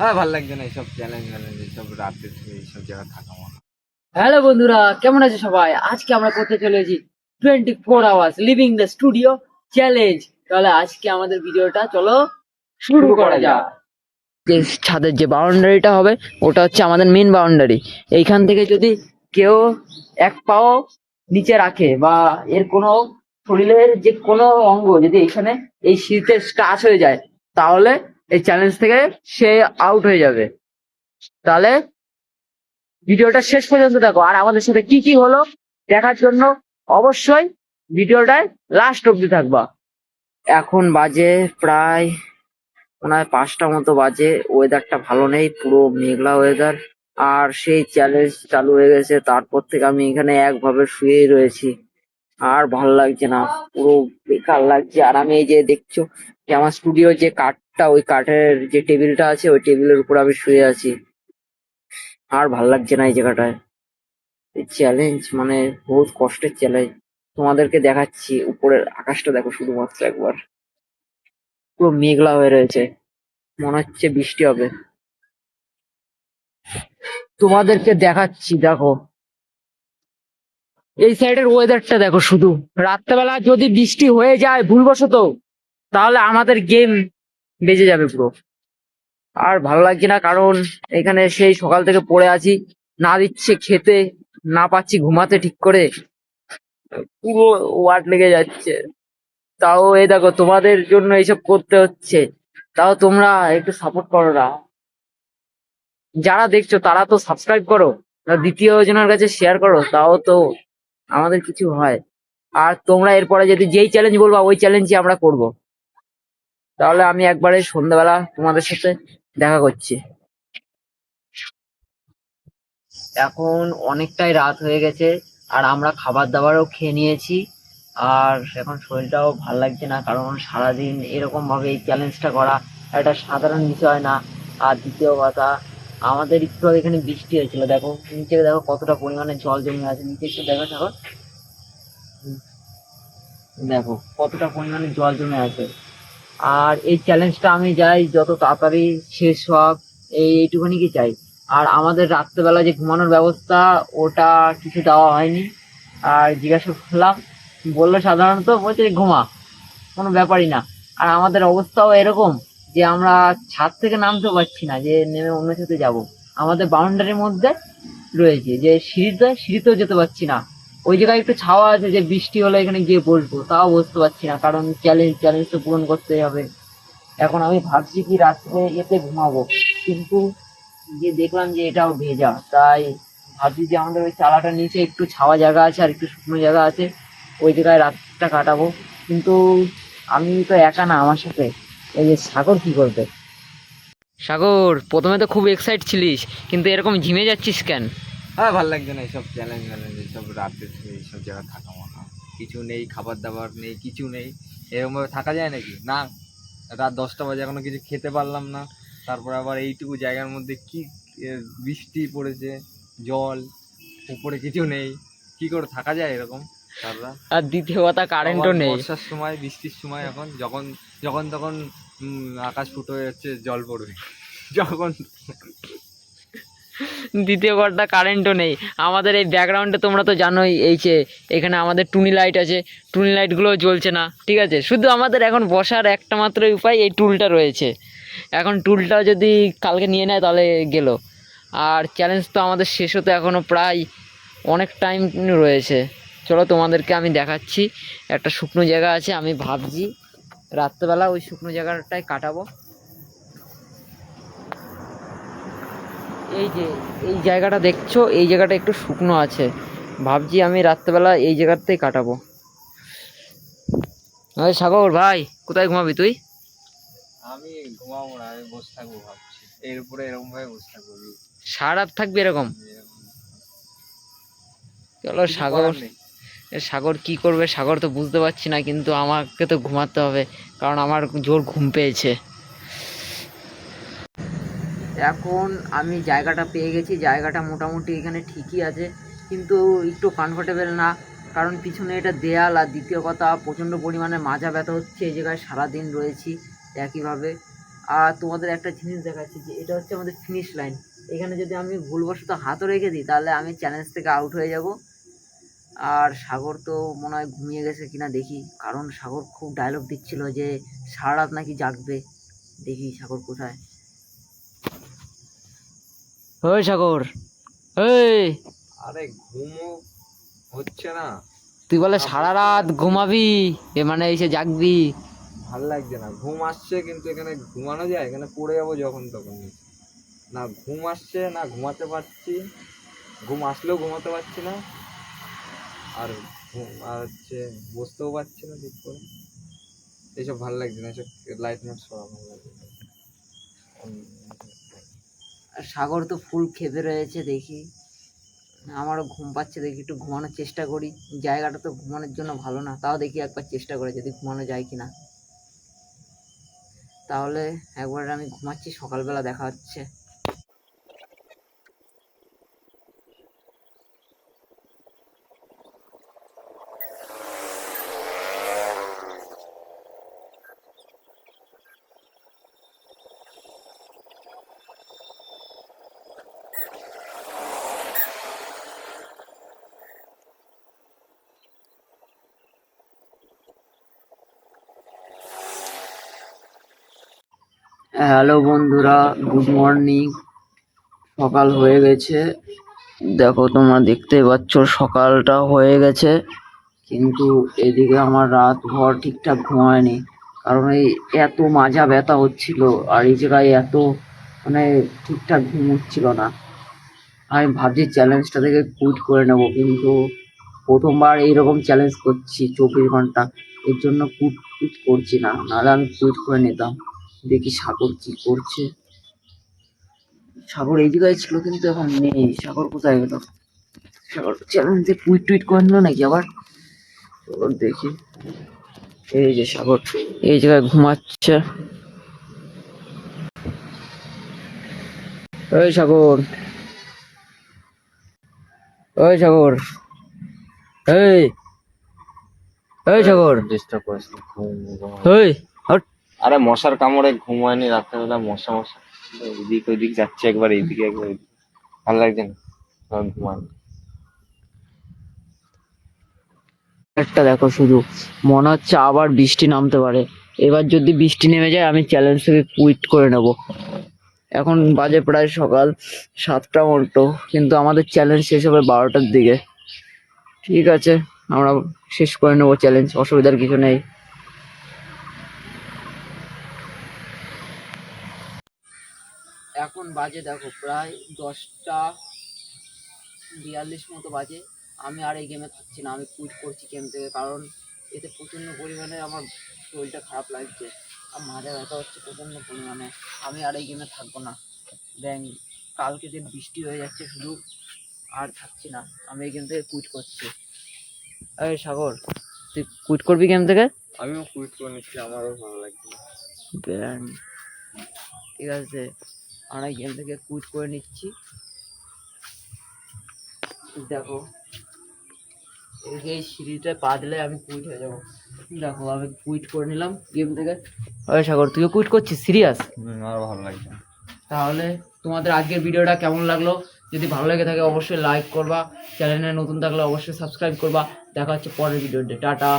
হ্যাঁ, ভাল লাগছে না এইসব চ্যালেঞ্জ ম্যালেঞ্জ, এইসব রাতে এইসব জায়গায় থাকা মনে হয়। হ্যালো বন্ধুরা, কেমন আছে সবাই? আজকে আমরা করতে চলেছি 24 hours living the studio challenge. তাহলে আজকে আমাদের ভিডিওটা চলো শুরু করা যাক। যে ছাদের যে বাউন্ডারিটা হবে ওটা হচ্ছে আমাদের মেন বাউন্ডারি। এইখান থেকে যদি কেউ এক পাও নিচে রাখে বা এর কোনো শরীরের যে কোনো অঙ্গ যদি এখানে এই শীতে টাচ হয়ে যায়, তাহলে এই চ্যালেঞ্জ থেকে সে আউট হয়ে যাবে। তাহলে ভিডিওটা শেষ পর্যন্ত দেখো, আর আমাদের সাথে কি কি হলো দেখার জন্য অবশ্যই ভিডিওটায় লাস্ট অব্দি থাকবা। এখন বাজে প্রায় মনে হয় 5টা মতো বাজে। ওয়েদারটা ভালো নেই, পুরো মেঘলা ওয়েদার। আর সেই চ্যালেঞ্জ চালু হয়ে গেছে, তারপর থেকে আমি এখানে একভাবে শুয়েই রয়েছি। আর ভালো লাগছে না, পুরো বেকার লাগছে। আর আমি এই যে দেখছো যে আমার স্টুডিওর যে কাঠটা, ওই কাঠের যে টেবিলটা আছে ওই টেবিলের উপর আমি শুয়ে আছি। আর ভাল লাগছে না এই জায়গাটায়। চ্যালেঞ্জ মানে বহুত কষ্টের চ্যালেঞ্জ। তোমাদেরকে দেখাচ্ছি, উপরের আকাশটা দেখো শুধুমাত্র একবার, পুরো মেঘলা হয়ে রয়েছে, মনে হচ্ছে বৃষ্টি হবে। তোমাদেরকে দেখাচ্ছি, দেখো এই সাইডের ওয়েদারটা দেখো শুধু। রাত্রেবেলা যদি বৃষ্টি হয়ে যায় ভুলবশত, তাহলে আমাদের গেম বেজে যাবে পুরো। আর ভালো লাগছে না, কারণ এখানে সেই সকাল থেকে পড়ে আছি, না দিচ্ছে খেতে, না পাচ্ছি ঘুমাতে ঠিক করে, পুরো ওয়াট লেগে যাচ্ছে। তাও এই দেখো তোমাদের জন্য এইসব করতে হচ্ছে, তাও তোমরা একটু সাপোর্ট করো না। যারা দেখছো তারা তো সাবস্ক্রাইব করো, দ্বিতীয় জনের কাছে শেয়ার করো, তাও তো আমাদের কিছু হয়। আর তোমরা এরপরে যদি যেই চ্যালেঞ্জ বলবা ওই চ্যালেঞ্জই আমরা করব। তাহলে আমি একবারে সন্ধ্যাবেলা তোমাদের সাথে দেখা করছি। এখন অনেকটাই রাত হয়ে গেছে, আর আমরা খাবার দাবারও খেয়ে নিয়েছি। আর এখন শরীরটাও ভাল লাগছে না, কারণ সারাদিন এরকম ভাবে এই চ্যালেঞ্জটা করা একটা সাধারণ বিষয় না। আর দ্বিতীয় কথা, আমাদের একটু আগে এখানে বৃষ্টি হয়েছিল, দেখো নিচে দেখো কতটা পরিমাণে জল জমে আছে, নিচে একটু দেখো দেখো, দেখো কতটা পরিমাণে জল জমে আছে। আর এই চ্যালেঞ্জটা আমি চাই যত তাড়াতাড়ি শেষ হোক, এইটুখানি কি চাই। আর আমাদের রাত্রেবেলা যে ঘুমানোর ব্যবস্থা, ওটা কিছু দেওয়া হয়নি। আর জিজ্ঞাসা করলাম, বললো সাধারণত বলছে যে ঘুমা, কোনো ব্যাপারই না। আর আমাদের অবস্থাও এরকম যে আমরা ছাদ থেকে নামতেও পারছি না, যে নেমে অন্য সাথে যাব। আমাদের বাউন্ডারির মধ্যে রয়েছে যে সিঁড়িতেও যেতে পারছি না। ওই জায়গায় একটু ছাওয়া আছে, যে বৃষ্টি হলে এখানে গিয়ে বসবো, তাও বসতে পারছি না, কারণ চ্যালেঞ্জ তো পূরণ করতেই হবে। এখন আমি ভাবছি কি রাত্রে এতে ঘুমাবো, কিন্তু যে দেখলাম যে এটাও ভেজা, তাই ভাবছি যে আমাদের ওই চালাটার নিচে একটু ছাওয়া জায়গা আছে আর একটু শুকনো জায়গা আছে, ওই জায়গায় রাতটা কাটাবো। কিন্তু আমি তো একা না, আমার সাথে এই যে সাগর কি করবে। সাগর, প্রথমে তো খুব এক্সাইট ছিলিস, কিন্তু এরকম ঝিমে যাচ্ছিস কেন? হ্যাঁ, ভাল লাগছে না এইসব চ্যালেঞ্জ ম্যালেঞ্জ, এইসব রাতে এইসব জায়গায় থাকা মনে হয়। কিছু নেই, খাবার দাবার নেই, কিছু নেই, এরকম ভাবে থাকা যায় নাকি? না, রাত 10টা বাজে এখনো কিছু খেতে পারলাম না। তারপর আবার এইটুকু জায়গার মধ্যে কি বৃষ্টি পড়েছে, জল, উপরে কিছু নেই, কি করে থাকা যায় এরকম সারা? আর দ্বিতীয় কথা, কারেন্টও নেই। বর্ষার সময়, বৃষ্টির সময়, এখন যখন যখন তখন আকাশ ফুটো হয়ে যাচ্ছে, জল পড়বে যখন। দ্বিতীয় কথা, কারেন্টও নেই। আমাদের এই ব্যাকগ্রাউন্ডে তোমরা তো জানোই, এই যে এখানে আমাদের টুনি লাইট আছে, টুনি লাইটগুলোও জ্বলছে না, ঠিক আছে। শুধু আমাদের এখন বসার একটা মাত্র উপায়, এই টুলটা রয়েছে। এখন টুলটা যদি কালকে নিয়ে নেয় তাহলে গেল। আর চ্যালেঞ্জ তো আমাদের শেষ হতে এখনও প্রায় অনেক টাইম রয়েছে। চলো তোমাদেরকে আমি দেখাচ্ছি, একটা শুকনো জায়গা আছে, আমি ভাবছি রাত্রেবেলা ওই শুকনো জায়গাটায় কাটাবো। এই যে এই জায়গাটা দেখছো, এই জায়গাটা একটু শুকনো আছে, ভাবছি আমি রাত্রেবেলা এই জায়গাতেই কাটাবো। আরে সাগর ভাই, কোথায় ঘুমাবি তুই? আমি ঘুমাবো না, আমি বসে থাকবো ভাবছি, এর উপরে এরকম ভাবে বসে থাকবো। সারা রাত থাকবি এরকম? চলো কিছু সাগর, করার নেই। সাগর কি করবে, সাগর তো বুঝতে পারছি না, কিন্তু আমাকে তো ঘুমাতে হবে, কারণ আমার জোর ঘুম পেয়েছে। এখন আমি জায়গাটা পেয়ে গেছি, জায়গাটা মোটামুটি এখানে ঠিকই আছে, কিন্তু একটু কমফোর্টেবল না, কারণ পিছনে এটা দেয়াল। আর দ্বিতীয় কথা, প্রচণ্ড পরিমাণে মাজা ব্যথা হচ্ছে, এই জায়গায় সারাদিন রয়েছি একইভাবে। আর তোমাদের একটা জিনিস দেখাচ্ছি যে এটা হচ্ছে আমাদের ফিনিশ লাইন। এখানে যদি আমি ভুলবশত হাতও রেখে দিই তাহলে আমি চ্যালেঞ্জ থেকে আউট হয়ে যাব। আর সাগর তো মনে হয় ঘুমিয়ে গেছে কিনা দেখি, কারণ সাগর খুব ডায়লগ দিচ্ছিল যে সারা রাত নাকি জাগবে। দেখি সাগর কোথায়। ওই সাগর, এই আরে ঘুমও হচ্ছে না, তুই বলে সারা রাত ঘুমাবি, এ মানে এসে জাগবি। ভাল লাগছে না। ঘুম আসছে কিন্তু এখানে ঘুমানো যায়? এখানে পড়ে যাবো যখন তখন। না ঘুম আসছে না ঘুমাতে পারছি, ঘুম আসলেও ঘুমাতে পারছি না, আর আর হচ্ছে বসতেও পারছি না ঠিক করে। এইসব ভালো লাগছে না, এসব লাইট মাইট সব ভালো লাগছে না। আর সাগর তো ফুল খেপে রয়েছে, দেখি আমারও ঘুম পাচ্ছে, দেখি একটু ঘুমানোর চেষ্টা করি। জায়গাটা তো ঘুমানোর জন্য ভালো না, তাও দেখি একবার চেষ্টা করে যদি ঘুমানো যায় কিনা। তাহলে একবার আমি ঘুমাচ্ছি, সকালবেলা দেখা হচ্ছে। হ্যালো বন্ধুরা, গুড মর্নিং। সকাল হয়ে গেছে, দেখো তোমরা দেখতেই পাচ্ছ সকালটা হয়ে গেছে, কিন্তু এদিকে আমার রাত ভর ঠিকঠাক ঘুমায়নি, কারণ এই এত মাজা ব্যথা হচ্ছিল আর এই জায়গায় এত মানে ঠিকঠাক ঘুম হচ্ছিল না। আমি ভাবছি চ্যালেঞ্জটা থেকে কুইট করে নেবো, কিন্তু প্রথমবার এইরকম চ্যালেঞ্জ করছি 24 ঘন্টা, এর জন্য কুইট করছি না, নাহলে আমি কুইট করে নিতাম। দেখি সাগর কি করছে। সাগর এই জায়গায় ছিল কিন্তু এখন নেই, সাগর কোথায় গেল? সাগর চ্যালেঞ্জে টুইট করে নিল নাকি আবার? চলো দেখি। এই যে সাগর এই জায়গায় ঘুমাচ্ছে। ওই সাগর, ওই সাগর, এই এই সাগর, ডিস্টার্ব করিস না, ঘুম ওই হট। আরে মশার কামড়ে ঘুম হয়নি রাত্রেবেলা, মশা মশা এদিক ওইদিক যাচ্ছে, একবার এইদিকে একবার ওইদিকে, ভালো লাগছে না, ঘুমানো। একটা দেখো শুধু, মনে হচ্ছে আবার বৃষ্টি নামতে পারে। এবার যদি বৃষ্টি নেমে যায় আমি চ্যালেঞ্জ থেকে কুইট করে নেব। এখন বাজে প্রায় সকাল 7টা মতো, কিন্তু আমাদের চ্যালেঞ্জ শেষ হবে 12টার দিকে। ঠিক আছে, আমরা শেষ করে নেবো চ্যালেঞ্জ, অসুবিধার কিছু নেই। এখন বাজে দেখো প্রায় 10টা 42 মতো বাজে। আমি আর এই গেমে থাকছি না, আমি কুইট করছি গেম থেকে, কারণ এতে প্রচণ্ড পরিমাণে আমার শরীরটা খারাপ লাগছে আর মাথা ব্যথা হচ্ছে প্রচণ্ড পরিমাণে। আমি আর এই গেমে থাকবো না। দেখ কালকে যে বৃষ্টি হয়ে যাচ্ছে শুধু, আর থাকছি না, আমি এই গেম থেকে কুইট করছি। এই সাগর, তুই কুইট করবি গেম থেকে? আমিও কুইট করে নিচ্ছি, আমারও ভালো লাগছে না। ঠিক আছে, আমরা গেম থেকে কুইট করে নিচ্ছি। দেখো এই সিঁড়িটা পা দিলে আমি কুইট হয়ে যাবো। দেখো আমি কুইট করে নিলাম গেম থেকে। ওই সাগর, তুইও কুইট করছিস? সিরিয়াস? আমারও ভালো লাগছে না। তাহলে তোমাদের আজকের ভিডিওটা কেমন লাগলো? যদি ভালো লেগে থাকে অবশ্যই লাইক করবা, চ্যানেলে নতুন থাকলে অবশ্যই সাবস্ক্রাইব করবা। দেখা হচ্ছে পরের ভিডিওতে, টাটা।